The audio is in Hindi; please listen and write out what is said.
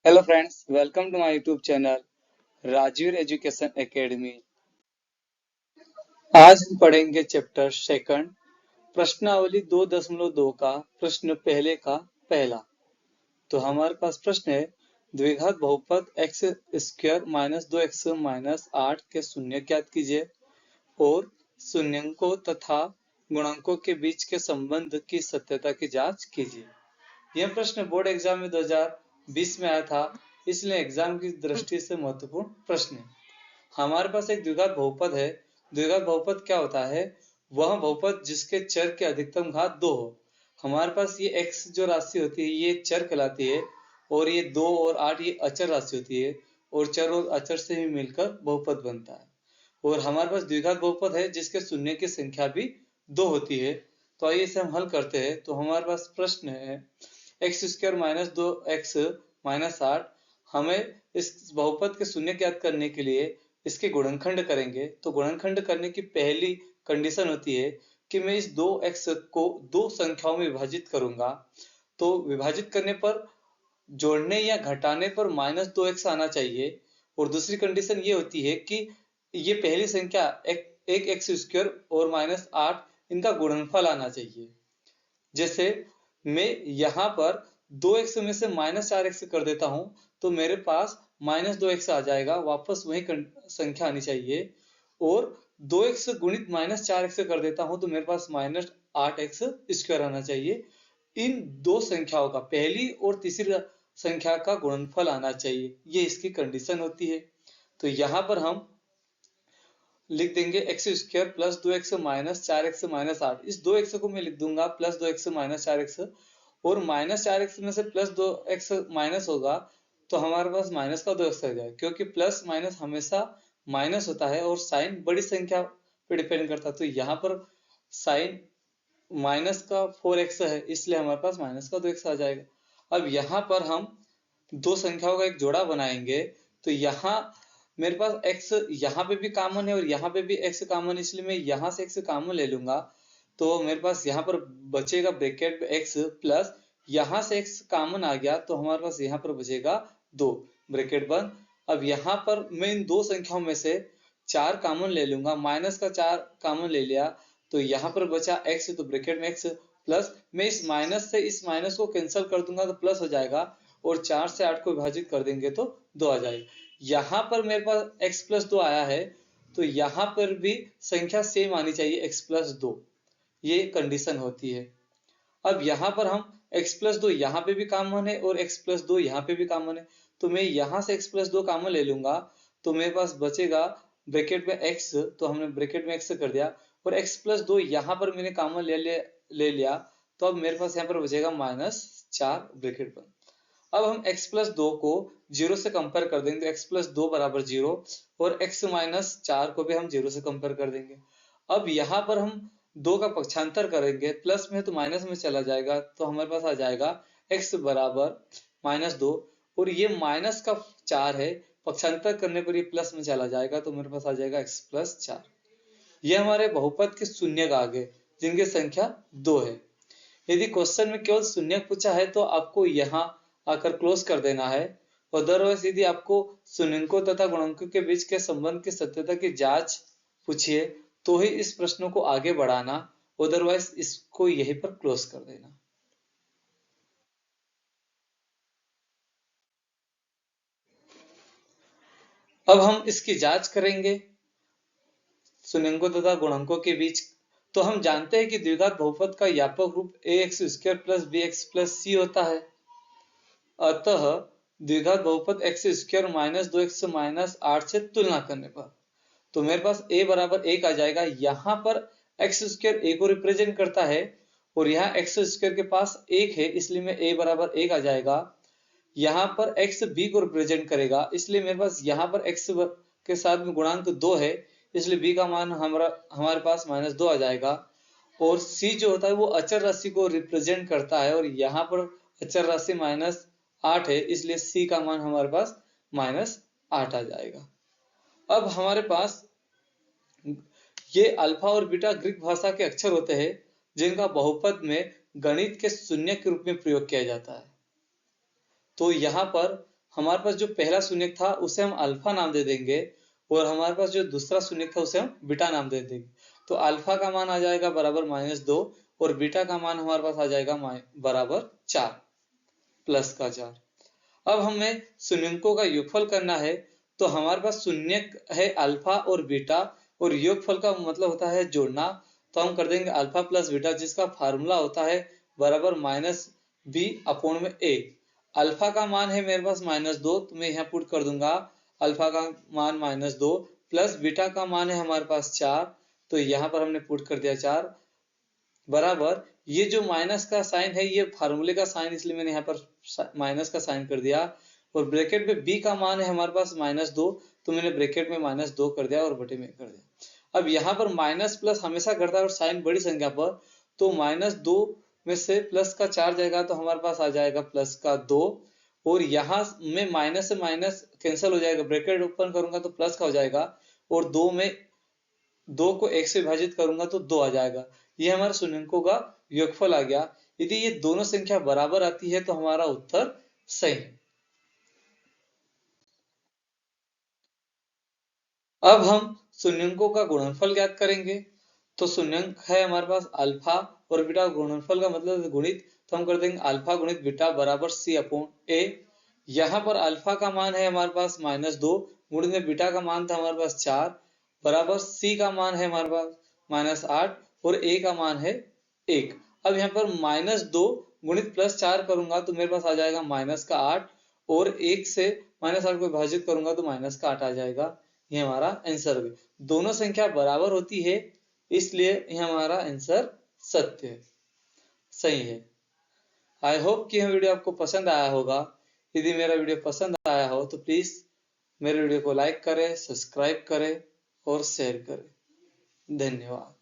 Hello friends, welcome to my YouTube channel Rajveer education academy. आज हम पढ़ेंगे चैप्टर सेकंड, प्रश्नावली 2.2 का प्रश्न पहले का पहला। तो हमारे पास प्रश्न है, द्विघात बहुपद x square minus 2x minus 8 के शून्य ज्ञात कीजिए और शून्यंकों तथा गुणांकों के बीच के संबंध की सत्यता की जांच कीजिए। यह प्रश्न बोर्ड एग्जाम में 2020 में आया था, इसलिए एग्जाम की दृष्टि से महत्वपूर्ण प्रश्न है। हमारे पास एक द्विघात बहुपद है। द्विघात बहुपद क्या होता है? वह बहुपद जिसके चर के अधिकतम घात 2 हो। हमारे पास ये x जो राशि होती है ये चर कहलाती है और ये 2 और 8 ये अचर राशि होती है और चर और अचर से ही मिलकर बहुपद बनता है। और हमारे पास द्विघात बहुपद है जिसके शून्य की संख्या भी 2 होती है। तो आइए इसे हम हल करते हैं। तो हमारे पास प्रश्न है x square minus 2x minus 8। हमें इस बहुपद के शून्य ज्ञात करने के लिए इसके गुणनखंड करेंगे। तो गुणनखंड करने की पहली कंडीशन होती है कि मैं इस 2x को दो संख्याओं में विभाजित करूंगा। तो विभाजित करने पर जोड़ने या घटाने पर माइनस 2x आना चाहिए। और दूसरी कंडीशन ये होती है कि ये पहली संख्या एक एक्स स्क्वायर और माइनस 8 इनका गुणनफल आना चाहिए। जैसे मैं यहाँ पर 2x में से माइनस 4x कर देता हूं तो मेरे पास माइनस 2x आ जाएगा, वापस वही संख्या आनी चाहिए। और 2x गुणित माइनस 4x कर देता हूं तो मेरे पास माइनस 8x स्क्वायर आना चाहिए। इन दो संख्याओं का, पहली और तीसरी संख्या का गुणनफल आना चाहिए, ये इसकी कंडीशन होती है। तो यहाँ पर हम लिख देंगे x square plus 2x minus 4x minus 8। इस 2x को मैं लिख दूंगा प्लस 2x माइनस 4x, और माइनस 4x में से प्लस 2x माइनस होगा तो हमारे पास माइनस का 2x आ जाएगा, क्योंकि प्लस माइनस हमेशा माइनस होता है और साइन बड़ी संख्या पे डिपेंड करता है। तो यहाँ पर साइन माइनस का 4x है, इसलिए हमारे पास माइनस का 2x आ जाएगा। अब यहाँ पर हम दो संख्याओं का एक जोड़ा बनाएंगे। तो यहाँ मेरे पास x यहाँ पे भी कॉमन है और यहाँ पे भी x कॉमन है, इसलिए मैं यहाँ से x कॉमन ले लूंगा। तो मेरे पास यहाँ पर बचेगा ब्रैकेट में x प्लस यहाँ से x कॉमन आ गया तो हमारे पास यहाँ पर बचेगा 2 ब्रैकेट बंद। अब यहाँ पर मैं इन दो संख्याओं में से 4 कॉमन ले लूंगा, माइनस का 4 कॉमन ले लिया तो यहाँ पर बचा x, तो ब्रैकेट में x प्लस मैं इस माइनस से इस माइनस को कैंसिल कर दूंगा तो प्लस हो जाएगा, और 4 से 8 को विभाजित कर देंगे तो 2 आ जाएगा। यहाँ पर मेरे पास x प्लस 2 आया है तो यहाँ पर भी संख्या सेम आनी चाहिए x प्लस 2, ये कंडीशन होती है। अब यहाँ पर हम x प्लस 2 यहाँ पे भी कॉमन है और x प्लस 2 यहाँ पे भी कॉमन है, तो मैं यहाँ से x प्लस 2 कॉमन ले लूंगा तो मेरे पास बचेगा ब्रैकेट में x, तो हमने ब्रैकेट में x कर दिया, और x प्लस 2 यहाँ पर मैंने कॉमन ले लिया तो अब मेरे पास यहाँ पर बचेगा माइनस 4 ब्रैकेट बंद। अब हम x प्लस 2 को 0 से कंपेयर कर देंगे तो x प्लस 2 बराबर 0, और x माइनस 4 को भी हम 0 से कंपेयर कर देंगे। अब यहाँ पर हम 2 का पक्षांतर करेंगे, प्लस में तो माइनस में चला जाएगा तो हमारे पास आ जाएगा x बराबर माइनस 2, और ये माइनस का 4 है, पक्षांतर करने पर ये प्लस में चला जाएगा तो मेरे पास आ जाएगा x प्लस 4। ये हमारे बहुपद के शून्य का आगे जिनकी संख्या 2 है। यदि क्वेश्चन में केवल शून्य पूछा है तो आपको यहाँ आकर क्लोज कर देना है। अदरवाइज यदि आपको शून्यंकों तथा गुणांकों के बीच के संबंध की सत्यता की जांच पूछिए तो ही इस प्रश्न को आगे बढ़ाना, अदरवाइज इसको यहीं पर क्लोज कर देना। अब हम इसकी जांच करेंगे शून्यंकों तथा गुणांकों के बीच। तो हम जानते हैं कि द्विघात बहुपद का व्यापक रूप ax square plus bx plus c होता है। अतः द्विघात बहुपद x square minus 2x minus 8 से तुलना करने पर तो मेरे पास a बराबर 1 आ जाएगा। यहाँ पर एक्स स्क्वायर a को रिप्रेजेंट करता है और यहाँ एक्स स्क्वायर के पास 1 है, इसलिए मैं a बराबर 1 आ जाएगा। यहाँ पर x b को रिप्रेजेंट करेगा, इसलिए मेरे पास यहाँ पर x के साथ में गुणांक 2 है, इसलिए b का मान हमारे पास माइनस 2 आ जाएगा। और c जो होता है वो अचर राशि को रिप्रेजेंट करता है और यहाँ पर अचर राशि माइनस 8 है, इसलिए c का मान हमारे पास माइनस 8 आ जाएगा। अब हमारे पास ये अल्फा और बीटा ग्रीक भाषा के अक्षर होते हैं जिनका बहुपद में गणित के शून्य के रूप में प्रयोग किया जाता है। तो यहाँ पर हमारे पास जो पहला शून्य था उसे हम अल्फा नाम दे देंगे और हमारे पास जो दूसरा शून्य था उसे हम बीटा नाम दे देंगे। तो अल्फा का मान आ जाएगा बराबर -2 और बीटा का मान हमारे पास आ जाएगा बराबर 4 प्लस का 4। अब हमें शून्यंकों का योगफल करना है, तो हमारे पास शून्य है अल्फा और बीटा और योगफल का मतलब होता है जोड़ना। तो हम कर देंगे अल्फा प्लस बीटा जिसका फार्मूला होता है बराबर -b/a। अल्फा का मान है मेरे पास -2 तो मैं यहाँ पुट कर दूंगा अल्फा का मान -2 प्लस बीटा का मान है हमारे पास 4 तो यहाँ पर हमने पुट कर दिया 4 बराबर ये जो माइनस का साइन है ये फार्मूले का साइन इसलिए मैंने यहाँ पर माइनस का साइन कर दिया और ब्रैकेट में b का मान है हमारे पास -2 तो मैंने ब्रैकेट में -2 कर दिया और बटे में कर दिया। अब यहाँ पर माइनस प्लस हमेशा करता है और साइन बड़ी संख्या पर, तो -2 में से प्लस का 4 जाएगा तो हमारे पास आ जाएगा प्लस का 2 और यहाँ में माइनस से माइनस कैंसिल हो जाएगा, ब्रैकेट ओपन करूंगा तो प्लस का हो जाएगा और 2 में 2 को 1 से विभाजित करूंगा तो 2 आ जाएगा। ये हमारा शून्यंकों का योगफल आ गया। यदि ये दोनों संख्या बराबर आती है तो हमारा उत्तर सही है। अब हम शून्यंकों का गुणनफल ज्ञात करेंगे। तो शून्यंक है हमारे पास अल्फा और बीटा, गुणनफल का मतलब गुणित, तो हम कर देंगे अल्फा गुणित बीटा बराबर c/a। यहाँ पर अल्फा का मान है हमारे पास -2 गुणित में बीटा का मान था हमारे पास 4 बराबर c का मान है हमारे पास -8 और a का मान है 1। अब यहाँ पर -2 गुणित +4 करूंगा तो मेरे पास आ जाएगा -8 और 1 से -8 को विभाजित करूंगा तो -8 आ जाएगा। ये हमारा आंसर है। दोनों संख्या बराबर होती है इसलिए ये हमारा आंसर सत्य है, सही है। आई होप कि यह वीडियो आपको पसंद आया होगा। यदि मेरा वीडियो पसंद आया हो तो प्लीज मेरे वीडियो को लाइक करें, सब्सक्राइब करें और शेयर करें। धन्यवाद।